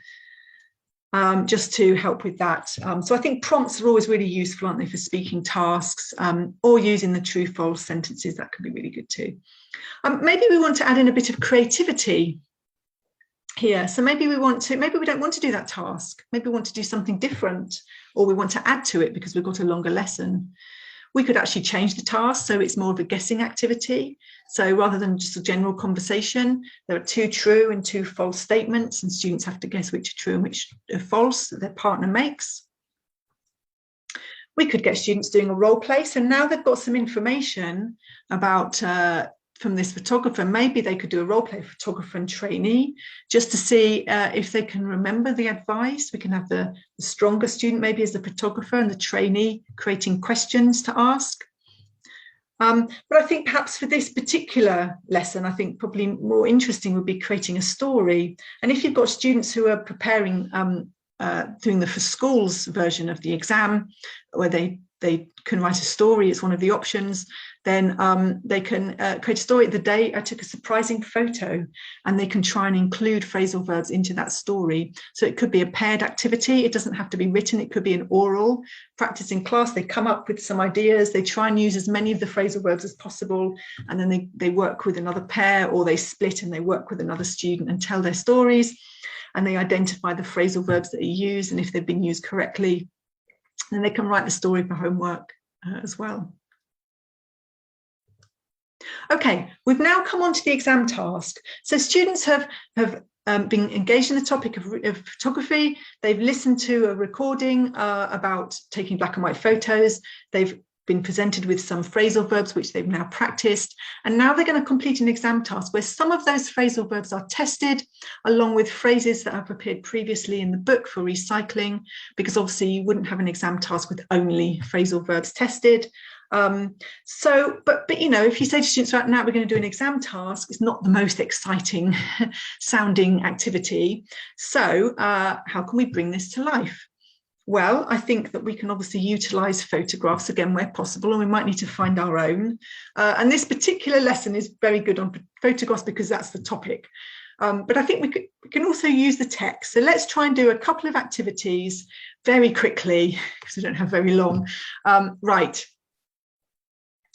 just to help with that. So I think prompts are always really useful, aren't they, for speaking tasks, or using the true false sentences. That could be really good too. Maybe we want to add in a bit of creativity here. So maybe we don't want to do that task. Maybe we want to do something different, or we want to add to it because we've got a longer lesson. We could actually change the task so it's more of a guessing activity. So rather than just a general conversation, there are 2 true and 2 false statements, and students have to guess which are true and which are false that their partner makes. We could get students doing a role play. So now they've got some information about from this photographer. Maybe they could do a role play photographer and trainee just to see if they can remember the advice. We can have the stronger student maybe as the photographer and the trainee creating questions to ask. But I think perhaps for this particular lesson, I think probably more interesting would be creating a story. And if you've got students who are preparing, doing the for schools version of the exam, where they can write a story, it's one of the options, then they can create a story. The day I took a surprising photo, and they can try and include phrasal verbs into that story. So it could be a paired activity. It doesn't have to be written. It could be an oral practice in class. They come up with some ideas. They try and use as many of the phrasal verbs as possible. And then they work with another pair, or they split and they work with another student and tell their stories. And they identify the phrasal verbs that are used, and if they've been used correctly, then they can write the story for homework as well. Okay, we've now come on to the exam task. So students have been engaged in the topic of photography. They've listened to a recording about taking black and white photos. They've been presented with some phrasal verbs, which they've now practiced. And now they're going to complete an exam task where some of those phrasal verbs are tested, along with phrases that have appeared previously in the book for recycling, because obviously you wouldn't have an exam task with only phrasal verbs tested. But you know, if you say to students, right now we're going to do an exam task, it's not the most exciting sounding activity. So how can we bring this to life? Well, I think that we can obviously utilise photographs again where possible, and we might need to find our own. And this particular lesson is very good on photographs because that's the topic. But I think we can also use the text. So let's try and do a couple of activities very quickly because we don't have very long. Right.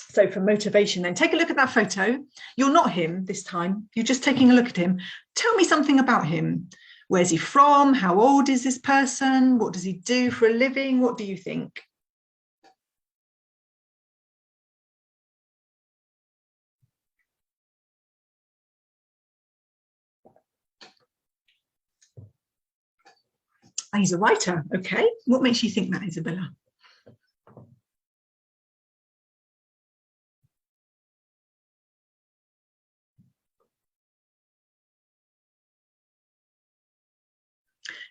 So for motivation, then take a look at that photo. You're not him this time. You're just taking a look at him. Tell me something about him. Where's he from? How old is this person? What does he do for a living? What do you think? Oh, he's a writer. Okay. What makes you think that, Isabella?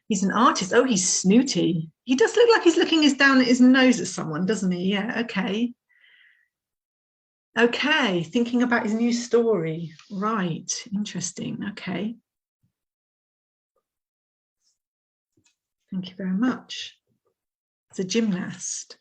He's an artist. Oh, he's snooty. He does look like he's looking down at his nose at someone, doesn't he? Yeah, okay. Okay, thinking about his new story. Right, interesting. Okay. Thank you very much. It's a gymnast.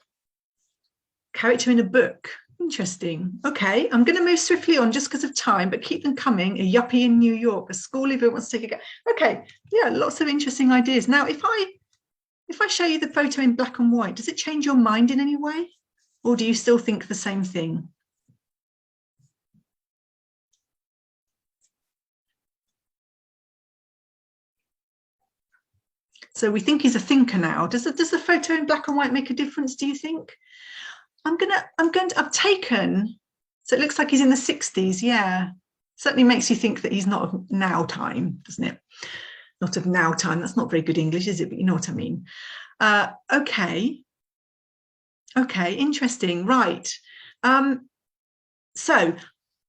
Character in a book. Interesting. Okay, I'm going to move swiftly on just because of time, but keep them coming. A yuppie in New York, a school leaver wants to take a go. Okay, yeah, lots of interesting ideas. Now, if I show you the photo in black and white, does it change your mind in any way? Or do you still think the same thing? So we think he's a thinker now. Does the photo in black and white make a difference, do you think? I've taken, so it looks like he's in the 60s, yeah. Certainly makes you think that he's not of now time, doesn't it? Not of now time, that's not very good English, is it? But you know what I mean. Okay, interesting, right. So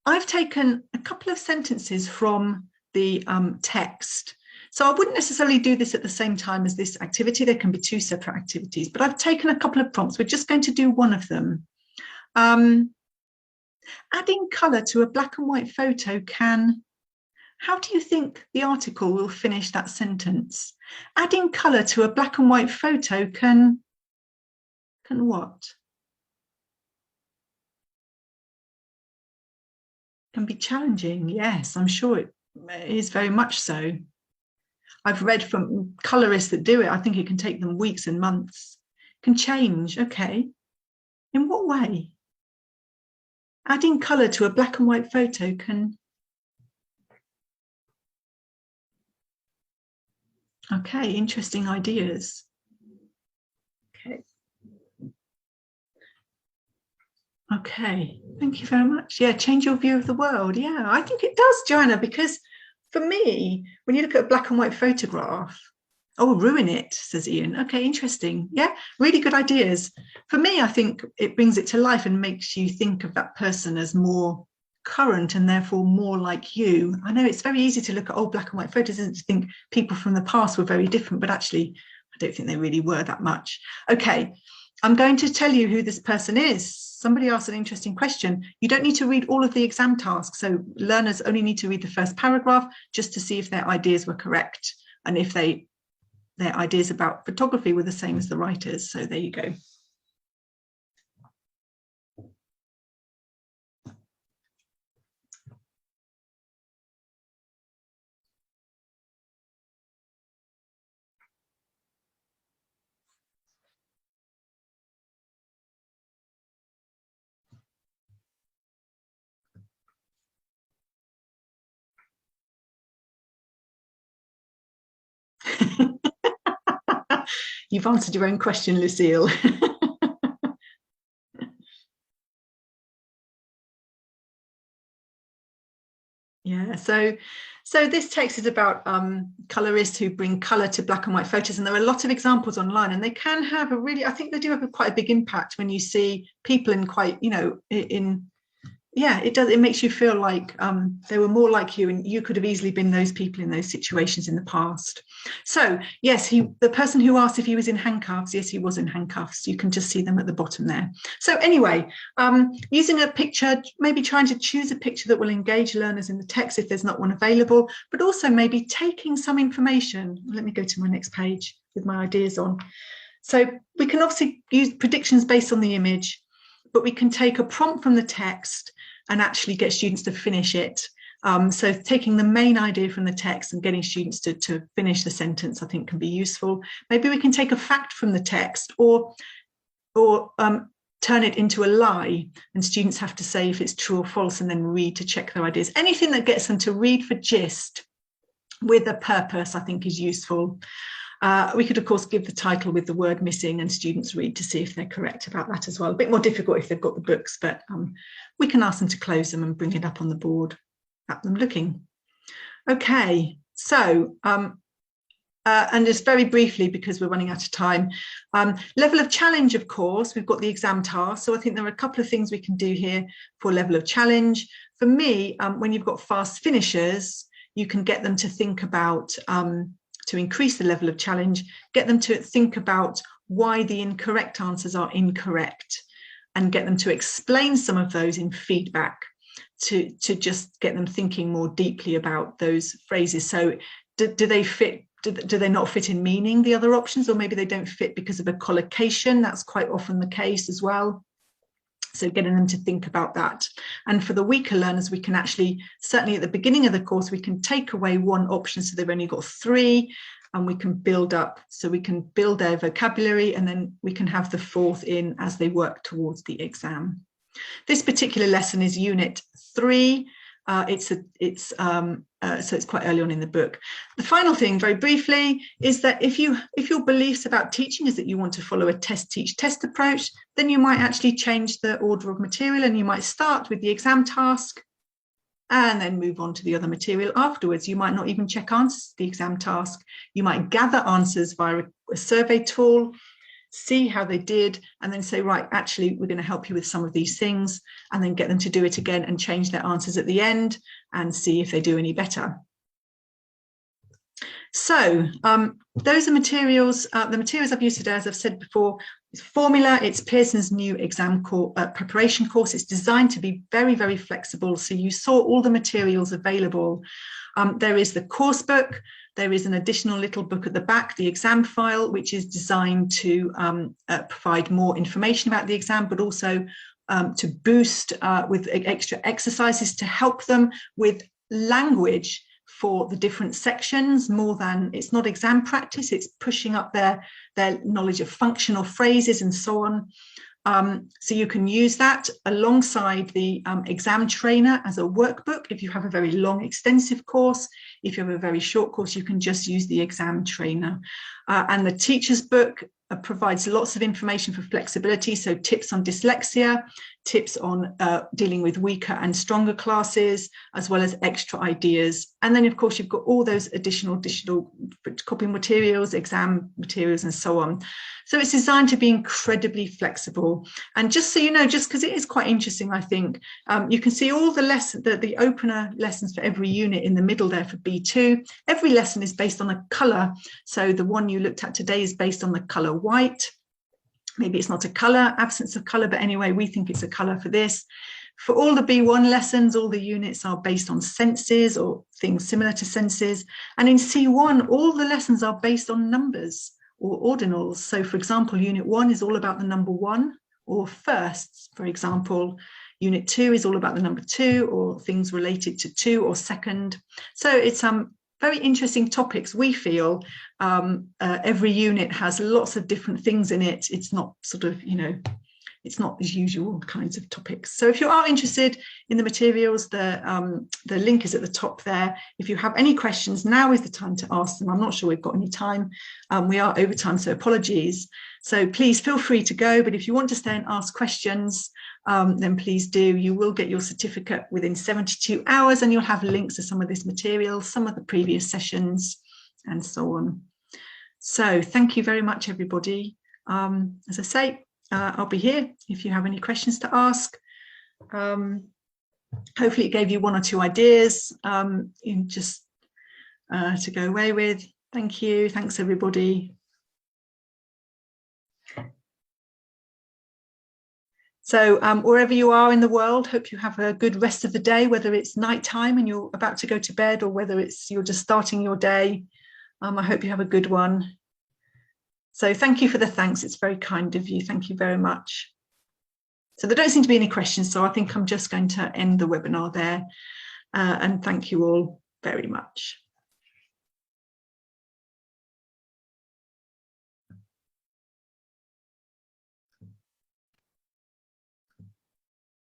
I've taken a couple of sentences from the text. So I wouldn't necessarily do this at the same time as this activity. There can be 2 separate activities, but I've taken a couple of prompts. We're just going to do one of them. Adding colour to a black and white photo can... How do you think the article will finish that sentence? Adding colour to a black and white photo can what? Can be challenging. Yes, I'm sure it is very much so. I've read from colorists that do it. I think it can take them weeks and months. Can change. Okay. In what way? Adding colour to a black and white photo can... Okay, interesting ideas. Okay. Okay, thank you very much. Yeah, change your view of the world. Yeah, I think it does, Joanna, because for me, when you look at a black and white photograph, oh, ruin it, says Ian. Okay, interesting. Yeah, really good ideas. For me, I think it brings it to life and makes you think of that person as more current and therefore more like you. I know it's very easy to look at old black and white photos and to think people from the past were very different, but actually, I don't think they really were that much. Okay, I'm going to tell you who this person is. Somebody asked an interesting question. You don't need to read all of the exam tasks. So learners only need to read the first paragraph just to see if their ideas were correct and if their ideas about photography were the same as the writers. So there you go. You've answered your own question, Lucille. Yeah, so this text is about colorists who bring color to black and white photos, and there are a lot of examples online, and they can have a really, I think they do have quite a big impact when you see people in quite, you know, in yeah, it does. It makes you feel like they were more like you, and you could have easily been those people in those situations in the past. So yes, the person who asked if he was in handcuffs, yes, he was in handcuffs. You can just see them at the bottom there. So anyway, using a picture, maybe trying to choose a picture that will engage learners in the text if there's not one available, but also maybe taking some information. Let me go to my next page with my ideas on. So we can obviously use predictions based on the image, but we can take a prompt from the text and actually get students to finish it. So taking the main idea from the text and getting students to finish the sentence, I think, can be useful. Maybe we can take a fact from the text or turn it into a lie, and students have to say if it's true or false and then read to check their ideas. Anything that gets them to read for gist with a purpose, I think, is useful. We could, of course, give the title with the word missing and students read to see if they're correct about that as well. A bit more difficult if they've got the books, but we can ask them to close them and bring it up on the board at them looking. Okay, so, and just very briefly, because we're running out of time, level of challenge, of course, we've got the exam task. So I think there are a couple of things we can do here for level of challenge. For me, when you've got fast finishers, you can get them to think about to increase the level of challenge, get them to think about why the incorrect answers are incorrect and get them to explain some of those in feedback to just get them thinking more deeply about those phrases. So do they fit, do they not fit in meaning, the other options, or maybe they don't fit because of a collocation? That's quite often the case as well. So getting them to think about that. And for the weaker learners, we can actually, certainly at the beginning of the course, we can take away one option so they've only got 3, and we can build up, so we can build their vocabulary, and then we can have the 4th in as they work towards the exam. This particular lesson is Unit 3. So it's quite early on in the book. The final thing, very briefly, is that if your beliefs about teaching is that you want to follow a test, teach, test approach, then you might actually change the order of material, and you might start with the exam task and then move on to the other material afterwards. You might not even check answers to the exam task. You might gather answers via a survey tool, see how they did, and then say, right, actually, we're going to help you with some of these things, and then get them to do it again and change their answers at the end and see if they do any better. So those are materials. The materials I've used today, as I've said before, is Formula. It's Pearson's new exam preparation course. It's designed to be very, very flexible. So you saw all the materials available. There is the course book. There is an additional little book at the back, the exam file, which is designed to provide more information about the exam, but also to boost with extra exercises to help them with language for the different sections. More than, it's not exam practice, it's pushing up their knowledge of functional phrases and so on. So you can use that alongside the exam trainer as a workbook. If you have a very long, extensive course, if you have a very short course, you can just use the exam trainer. And the teacher's book provides lots of information for flexibility. So tips on dyslexia, tips on dealing with weaker and stronger classes, as well as extra ideas. And then, of course, you've got all those additional digital copy materials, exam materials, and so on. So it's designed to be incredibly flexible. And just so you know, just because it is quite interesting, I think, you can see all the lessons, the opener lessons for every unit in the middle there for B2. Every lesson is based on a colour. So the one you looked at today is based on the colour white. Maybe it's not a colour, absence of colour, but anyway, we think it's a colour for this. For all the B1 lessons, all the units are based on senses or things similar to senses. And in C1, all the lessons are based on numbers or ordinals. So for example, unit 1 is all about the number 1 or firsts, for example. Unit 2 is all about the number 2 or things related to 2 or second. So it's very interesting topics. We feel every unit has lots of different things in it. It's not sort of, you know, it's not as usual kinds of topics. So if you are interested in the materials, the link is at the top there. If you have any questions, now is the time to ask them. I'm not sure we've got any time. We are over time, so apologies. So please feel free to go. But if you want to stay and ask questions, then please do. You will get your certificate within 72 hours and you'll have links to some of this material, some of the previous sessions, and so on. So thank you very much, everybody. As I say, I'll be here if you have any questions to ask. Hopefully it gave you 1 or 2 ideas just to go away with. Thank you. Thanks, everybody. So wherever you are in the world, hope you have a good rest of the day, whether it's nighttime and you're about to go to bed or whether it's you're just starting your day. I hope you have a good one. So thank you for the thanks. It's very kind of you. Thank you very much. So there don't seem to be any questions, so I think I'm just going to end the webinar there. And thank you all very much.